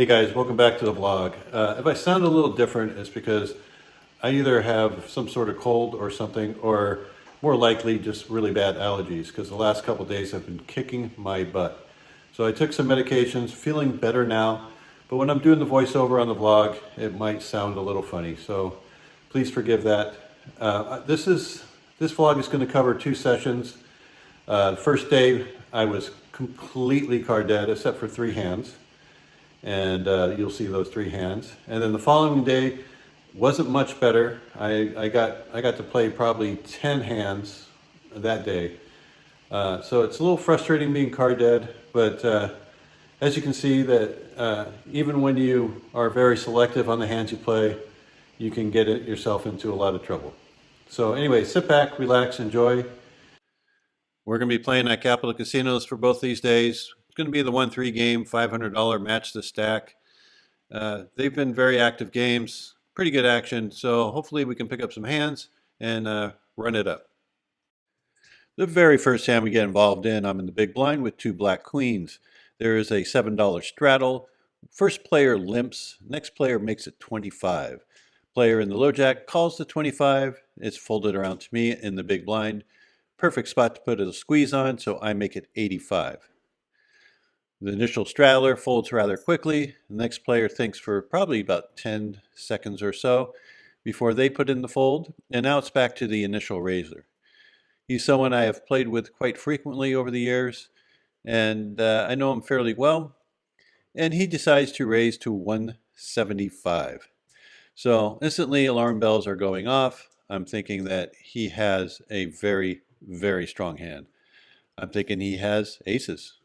Hey guys, welcome back to the vlog. If I sound a little different, it's because I either have some sort of cold or something, or more likely just really bad allergies, because the last couple of days have been kicking my butt. So I took some medications, feeling better now, but when I'm doing the voiceover on the vlog, it might sound a little funny, so please forgive that. This vlog is going to cover two sessions. The first day I was completely card dead except for three hands, and you'll see those three hands. And then the following day wasn't much better. I got to play probably 10 hands that day. So it's a little frustrating being card dead, but as you can see that even when you are very selective on the hands you play, you can get yourself into a lot of trouble. So anyway, sit back, relax, enjoy. We're going to be playing at Capital Casinos for both these days. It's going to be the 1-3 game, $500 match the stack. They've been very active games, pretty good action, so hopefully we can pick up some hands and run it up. The very first hand we get involved in, I'm in the big blind with two black queens. There is a $7 straddle. First player limps, next player makes it 25. Player in the low jack calls the 25. It's folded around to me in the big blind. Perfect spot to put a squeeze on, so I make it 85. The initial straddler folds rather quickly. The next player thinks for probably about 10 seconds or so before they put in the fold, and now it's back to the initial raiser. He's someone I have played with quite frequently over the years, and I know him fairly well, and he decides to raise to 175. So instantly alarm bells are going off. I'm thinking that he has a very, very strong hand. I'm thinking he has aces.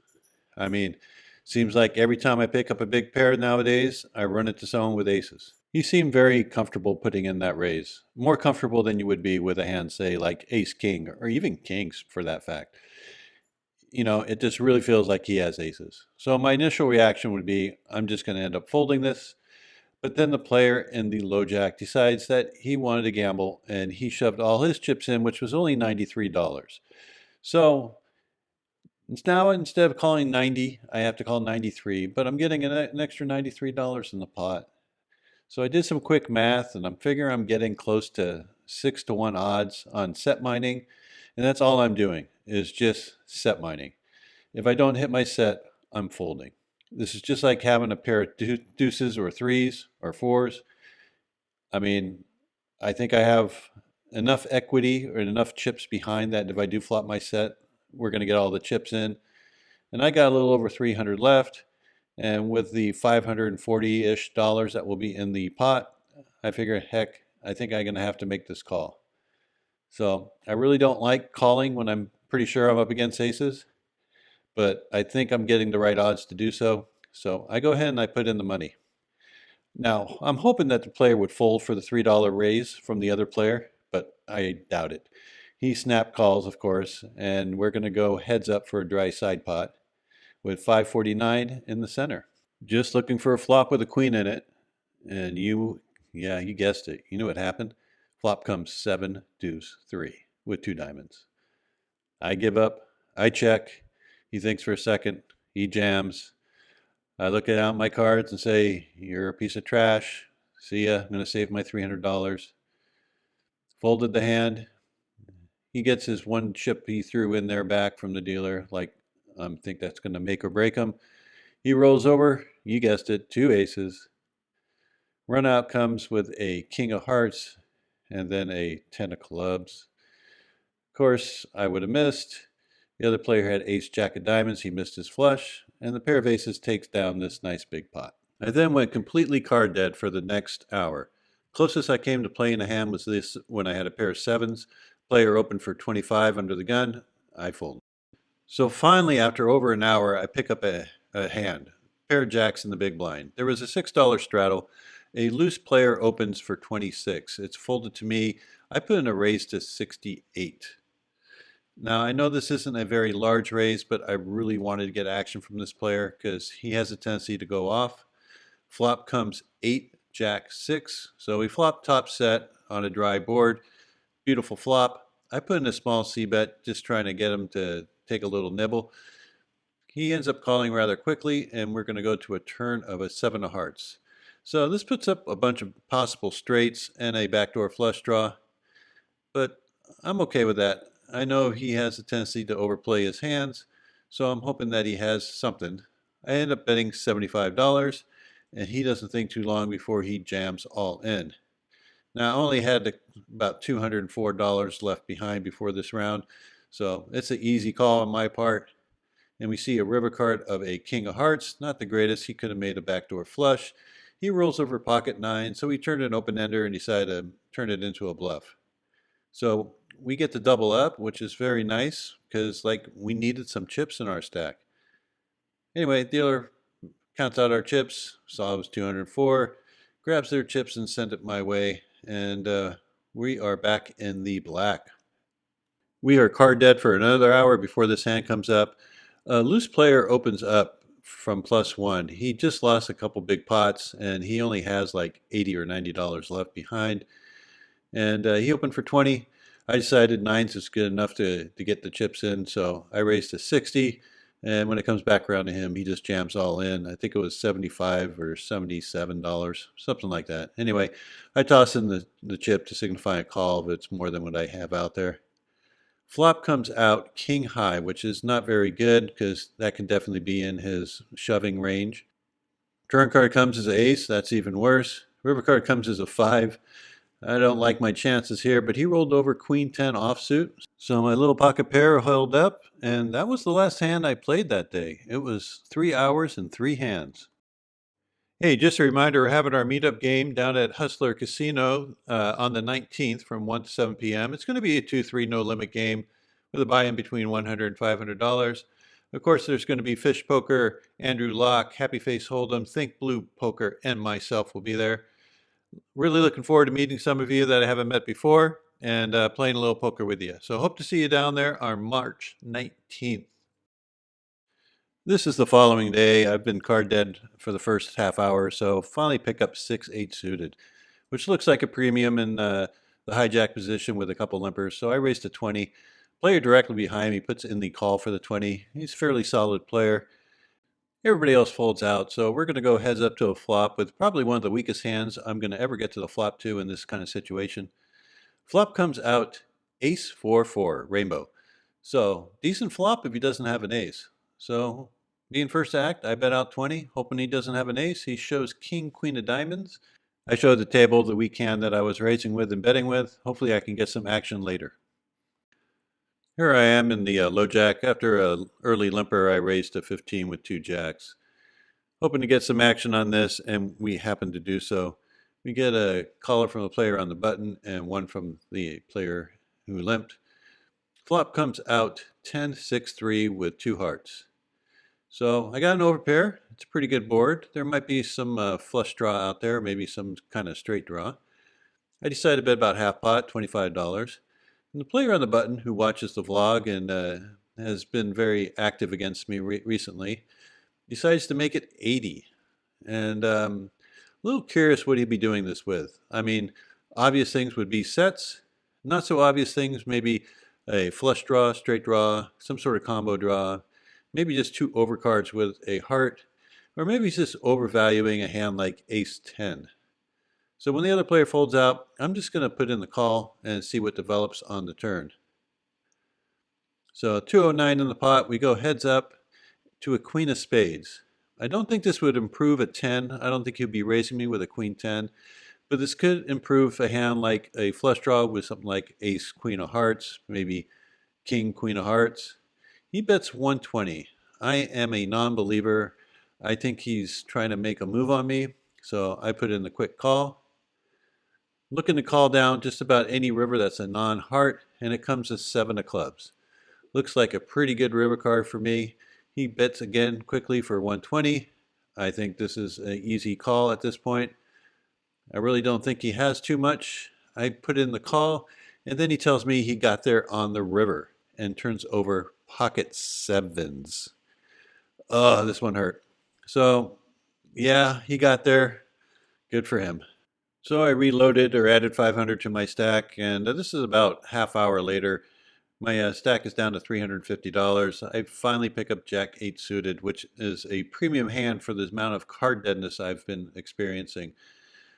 I mean, seems like every time I pick up a big pair nowadays, I run into someone with aces. He seemed very comfortable putting in that raise. More comfortable than you would be with a hand, say, like ace-king, or even kings for that fact. You know, it just really feels like he has aces. So my initial reaction would be, I'm just going to end up folding this. But then the player in the low jack decides that he wanted to gamble, and he shoved all his chips in, which was only $93. So now instead of calling 90, I have to call 93, but I'm getting an extra $93 in the pot. So I did some quick math, and I'm figuring I'm getting close to 6-to-1 odds on set mining, and that's all I'm doing is just set mining. If I don't hit my set, I'm folding. This is just like having a pair of deuces or threes or fours. I mean, I think I have enough equity or enough chips behind that if I do flop my set, we're going to get all the chips in. And I got a little over 300 left. And with the 540-ish dollars that will be in the pot, I figure, heck, I think I'm going to have to make this call. So I really don't like calling when I'm pretty sure I'm up against aces, but I think I'm getting the right odds to do so. So I go ahead and I put in the money. Now, I'm hoping that the player would fold for the $3 raise from the other player, but I doubt it. He snap calls, of course, and we're going to go heads up for a dry side pot with 549 in the center. Just looking for a flop with a queen in it, and you guessed it. You knew what happened. Flop comes 7, deuce, 3 with 2 diamonds. I give up. I check. He thinks for a second. He jams. I look at my cards and say, you're a piece of trash. See ya. I'm going to save my $300. Folded the hand. He gets his one chip he threw in there back from the dealer. Like, I think that's going to make or break him. He rolls over. You guessed it. 2 aces. Run out comes with a king of hearts and then a 10 of clubs. Of course, I would have missed. The other player had ace jack of diamonds. He missed his flush, and the pair of aces takes down this nice big pot. I then went completely card dead for the next hour. Closest I came to playing a hand was this when I had a pair of sevens. Player opened for 25 under the gun. I folded. So finally, after over an hour, I pick up a hand. Pair of jacks in the big blind. There was a $6 straddle. A loose player opens for 26. It's folded to me. I put in a raise to 68. Now, I know this isn't a very large raise, but I really wanted to get action from this player because he has a tendency to go off. Flop comes 8, jack, 6. So we flop top set on a dry board. Beautiful flop. I put in a small c-bet, just trying to get him to take a little nibble. he ends up calling rather quickly, and we're going to go to a turn of a 7 of hearts. So this puts up a bunch of possible straights and a backdoor flush draw, but I'm okay with that. I know he has a tendency to overplay his hands, so I'm hoping that he has something. I end up betting $75, and he doesn't think too long before he jams all in. Now, I only had about $204 left behind before this round, so it's an easy call on my part. And we see a river card of a king of hearts, not the greatest. He could have made a backdoor flush. He rolls over pocket nine, so he turned an open-ender and decided to turn it into a bluff. So we get to double up, which is very nice because we needed some chips in our stack. Anyway, dealer counts out our chips, saw it was 204, grabs their chips and sent it my way, and we are back in the black. We are card dead for another hour before this hand comes up. A loose player opens up from +1. He just lost a couple big pots, and he only has like $80 or $90 left behind. And he opened for 20. I decided nines is good enough to get the chips in, so I raised to 60. And when it comes back around to him, he just jams all in. I think it was $75 or $77, something like that. Anyway, I toss in the chip to signify a call if it's more than what I have out there. Flop comes out king high, which is not very good because that can definitely be in his shoving range. Turn card comes as an ace, that's even worse. River card comes as a 5. I don't like my chances here, but he rolled over queen 10 offsuit. So my little pocket pair held up, and that was the last hand I played that day. It was 3 hours and 3 hands. Hey, just a reminder, we're having our meetup game down at Hustler Casino on the 19th from 1 to 7 p.m. It's going to be a 2-3 no limit game with a buy-in between $100 and $500. Of course, there's going to be Fish Poker, Andrew Locke, Happy Face Holdem, Think Blue Poker, and myself will be there. Really looking forward to meeting some of you that I haven't met before and playing a little poker with you. So hope to see you down there on March 19th. This is the following day. I've been card dead for the first half hour, so finally pick up 6-8 suited, which looks like a premium in the hijack position with a couple limpers. So I raised to 20. Player directly behind me puts in the call for the 20. He's a fairly solid player. Everybody else folds out, so we're going to go heads up to a flop with probably one of the weakest hands I'm going to ever get to the flop to in this kind of situation. Flop comes out ace 4-4, rainbow. So decent flop if he doesn't have an ace. So being first act, I bet out 20, hoping he doesn't have an ace. He shows king, queen of diamonds. I showed the table the weak hand that I was raising with and betting with. Hopefully I can get some action later. Here I am in the low jack. After an early limper, I raised to 15 with 2 jacks. Hoping to get some action on this, and we happen to do so. We get a caller from the player on the button and one from the player who limped. Flop comes out 10-6-3 with 2 hearts. So I got an overpair. It's a pretty good board. There might be some flush draw out there, maybe some kind of straight draw. I decided to bet about half pot, $25. And the player on the button who watches the vlog and has been very active against me recently decides to make it 80. And a little curious what he'd be doing this with. I mean, obvious things would be sets. Not so obvious things, maybe a flush draw, straight draw, some sort of combo draw. Maybe just 2 overcards with a heart. Or maybe he's just overvaluing a hand like ace 10. So when the other player folds out, I'm just going to put in the call and see what develops on the turn. So 209 in the pot, we go heads up to a queen of spades. I don't think this would improve a 10. I don't think he'd be raising me with a queen 10. But this could improve a hand like a flush draw with something like ace, queen of hearts, maybe king, queen of hearts. He bets 120. I am a non-believer. I think he's trying to make a move on me. So I put in the quick call. Looking to call down just about any river that's a non-heart, and it comes as 7 of clubs. Looks like a pretty good river card for me. He bets again quickly for 120. I think this is an easy call at this point. I really don't think he has too much. I put in the call, and then he tells me he got there on the river and turns over pocket sevens. Oh, this one hurt. So, yeah, he got there. Good for him. So I reloaded or added 500 to my stack, and this is about half hour later. My stack is down to $350. I finally pick up Jack 8 suited, which is a premium hand for the amount of card deadness I've been experiencing.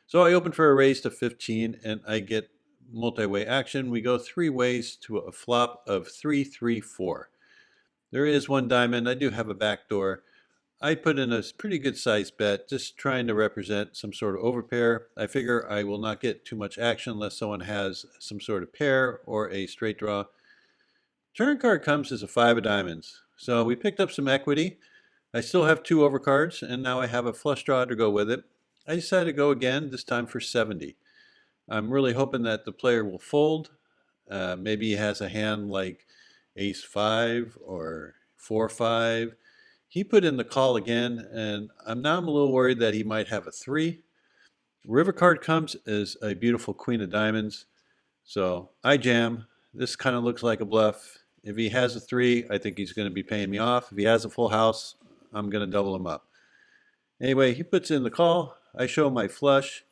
So I open for a raise to 15 and I get multi-way action. We go three ways to a flop of 3-3-4. There is one diamond. I do have a backdoor. I put in a pretty good sized bet, just trying to represent some sort of overpair. I figure I will not get too much action unless someone has some sort of pair or a straight draw. Turn card comes as a 5 of diamonds. So we picked up some equity. I still have 2 overcards, and now I have a flush draw to go with it. I decided to go again, this time for 70. I'm really hoping that the player will fold. Maybe he has a hand like ace 5 or 4-5. He put in the call again, and I'm a little worried that he might have a 3. River card comes as a beautiful queen of diamonds. So I jam. This kind of looks like a bluff. If he has a 3, I think he's going to be paying me off. If he has a full house, I'm going to double him up. Anyway, he puts in the call. I show my flush.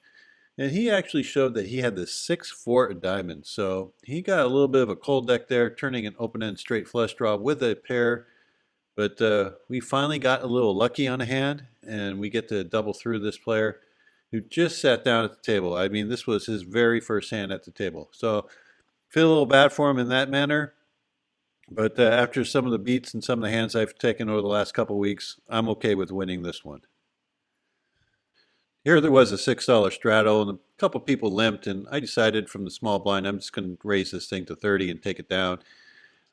And he actually showed that he had the 6-4 of diamonds. So he got a little bit of a cold deck there, turning an open-end straight flush draw with a pair. But we finally got a little lucky on a hand, and we get to double through this player who just sat down at the table. I mean, this was his very first hand at the table. So feel a little bad for him in that manner. But after some of the beats and some of the hands I've taken over the last couple weeks, I'm okay with winning this one. Here there was a $6 straddle, and a couple people limped, and I decided from the small blind I'm just going to raise this thing to 30 and take it down.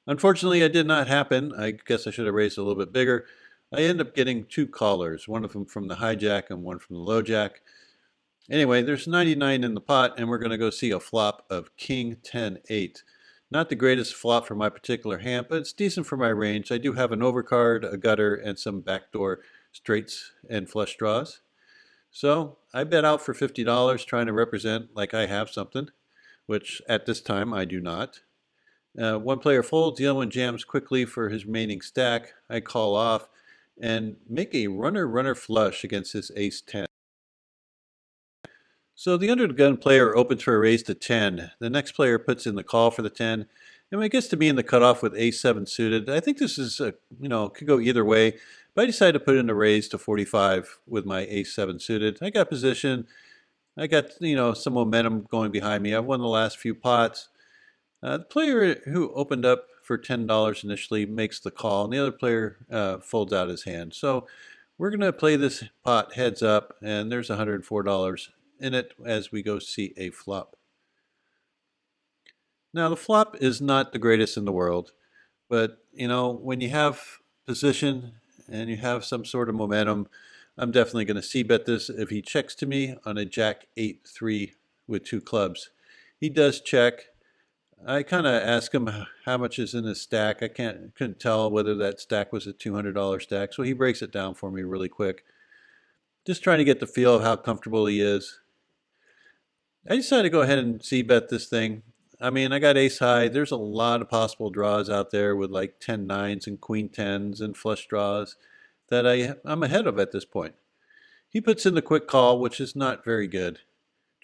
Unfortunately, it did not happen. I guess I should have raised a little bit bigger. I ended up getting 2 callers, one of them from the hijack and one from the low jack. Anyway, there's 99 in the pot, and we're going to go see a flop of King 10-8. Not the greatest flop for my particular hand, but it's decent for my range. I do have an overcard, a gutter, and some backdoor straights and flush draws. So I bet out for $50 trying to represent like I have something, which at this time I do not. One player folds, the other one jams quickly for his remaining stack. I call off and make a runner-runner flush against his ace-10. So the under the gun player opens for a raise to 10. The next player puts in the call for the 10. And when it gets to me in the cutoff with ace-7 suited, I think this is, could go either way. But I decided to put in a raise to 45 with my ace-7 suited. I got position. I got, some momentum going behind me. I've won the last few pots. The player who opened up for $10 initially makes the call, and the other player folds out his hand. So we're going to play this pot heads up, and there's $104 in it as we go see a flop. Now, the flop is not the greatest in the world, but, when you have position and you have some sort of momentum, I'm definitely going to c-bet this. If he checks to me on a jack 8-3 with 2 clubs, he does check. I kind of ask him how much is in his stack. I couldn't tell whether that stack was a $200 stack, so he breaks it down for me really quick. Just trying to get the feel of how comfortable he is. I decided to go ahead and c-bet this thing. I mean, I got ace high. There's a lot of possible draws out there with like 10-9s and queen 10s and flush draws that I'm ahead of at this point. He puts in the quick call, which is not very good.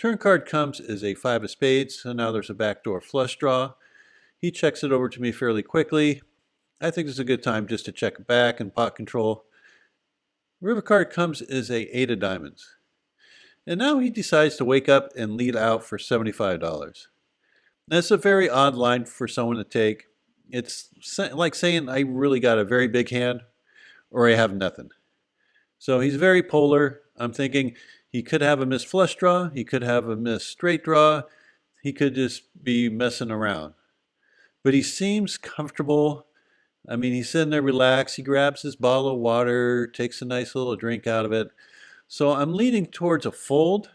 Turn card comes as a 5 of spades, so now there's a backdoor flush draw. He checks it over to me fairly quickly. I think this is a good time just to check back and pot control. River card comes as a 8 of diamonds. And now he decides to wake up and lead out for $75. That's a very odd line for someone to take. It's like saying I really got a very big hand or I have nothing. So he's very polar. I'm thinking he could have a missed flush draw. He could have a missed straight draw. He could just be messing around. But he seems comfortable. I mean, he's sitting there relaxed. He grabs his bottle of water, takes a nice little drink out of it. So I'm leaning towards a fold,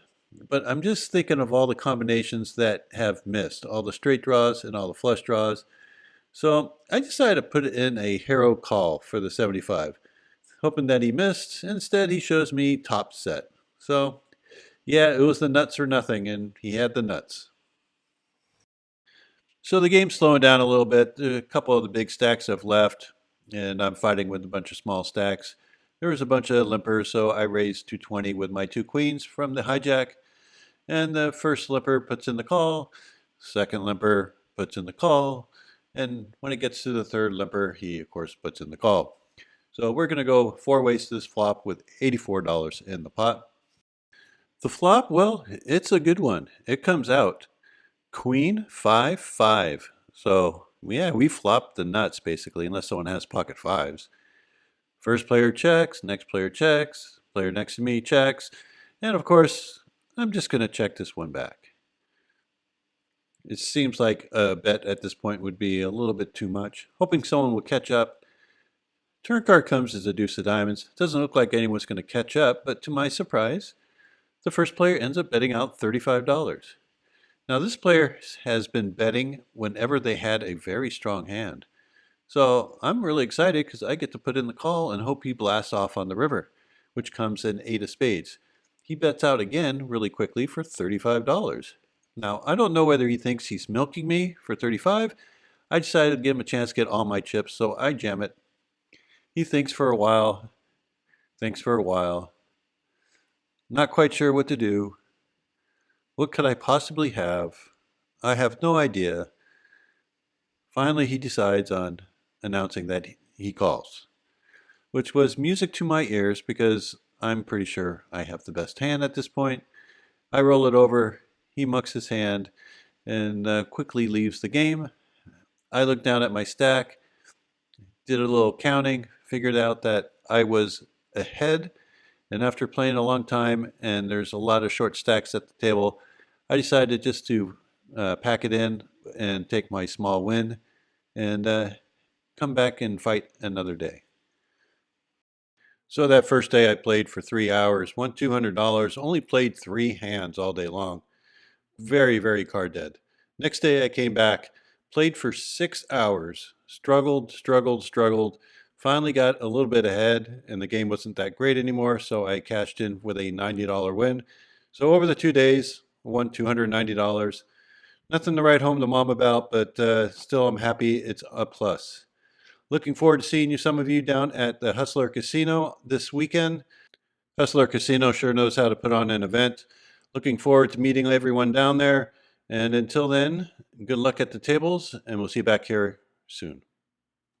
but I'm just thinking of all the combinations that have missed, all the straight draws and all the flush draws. So I decided to put in a hero call for the 75, hoping that he missed. Instead, he shows me top set. So yeah, it was the nuts or nothing, and he had the nuts. So the game's slowing down a little bit. A couple of the big stacks have left, and I'm fighting with a bunch of small stacks. There was a bunch of limpers, so I raised 220 with my 2 queens from the hijack. And the first limper puts in the call. Second limper puts in the call. And when it gets to the third limper, he, of course, puts in the call. So we're going to go 4 ways to this flop with $84 in the pot. The flop, well, it's a good one. It comes out Queen 5-5. So, yeah, we flopped the nuts basically, unless someone has pocket fives. First player checks, next player next to me checks, and of course, I'm just going to check this one back. It seems like a bet at this point would be a little bit too much. Hoping someone will catch up. Turn card comes as a deuce of diamonds. Doesn't look like anyone's going to catch up, but to my surprise, the first player ends up betting out $35. Now, this player has been betting whenever they had a very strong hand. So I'm really excited because I get to put in the call and hope he blasts off on the river, which comes in 8 of spades. He bets out again really quickly for $35. Now, I don't know whether he thinks he's milking me for 35. I decided to give him a chance to get all my chips, so I jam it. He thinks for a while, thinks for a while, not quite sure what to do. What could I possibly have? I have no idea. Finally, he decides on announcing that he calls, which was music to my ears because I'm pretty sure I have the best hand at this point. I roll it over, he mucks his hand, and quickly leaves the game. I look down at my stack, did a little counting, figured out that I was ahead, and after playing a long time and there's a lot of short stacks at the table, I decided just to pack it in and take my small win and come back and fight another day. So that first day I played for 3 hours, won $200, only played 3 hands all day long. Very, very card dead. Next day I came back, played for 6 hours, struggled, finally got a little bit ahead, and the game wasn't that great anymore, so I cashed in with a $90 win. So over the 2 days, won $290. Nothing to write home to mom about, but still I'm happy it's a plus. Looking forward to seeing some of you down at the Hustler Casino this weekend. Hustler Casino sure knows how to put on an event. Looking forward to meeting everyone down there. And until then, good luck at the tables, and we'll see you back here soon.